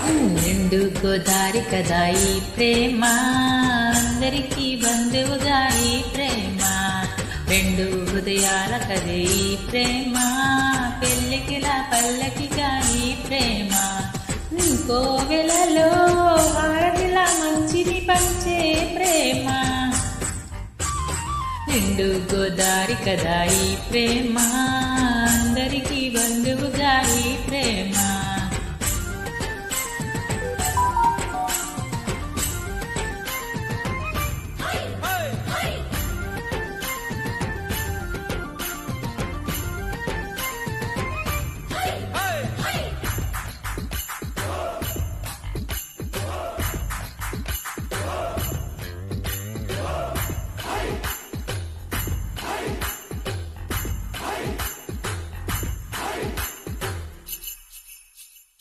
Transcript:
నిండు గోదారి కదా ఈ ప్రేమ, అందరికీ బంధువుగా ఈ ప్రేమ. రెండు హృదయాల కదే ఈ ప్రేమ, పెళ్ళికిలా పల్లకిగా ఈ ప్రేమ. కోవెలలో హారతిలా మంచిని పంచే ప్రేమ. నిండు గోదారి కదా ఈ ప్రేమ, అందరికీ బంధువుగా ఈ ప్రేమ.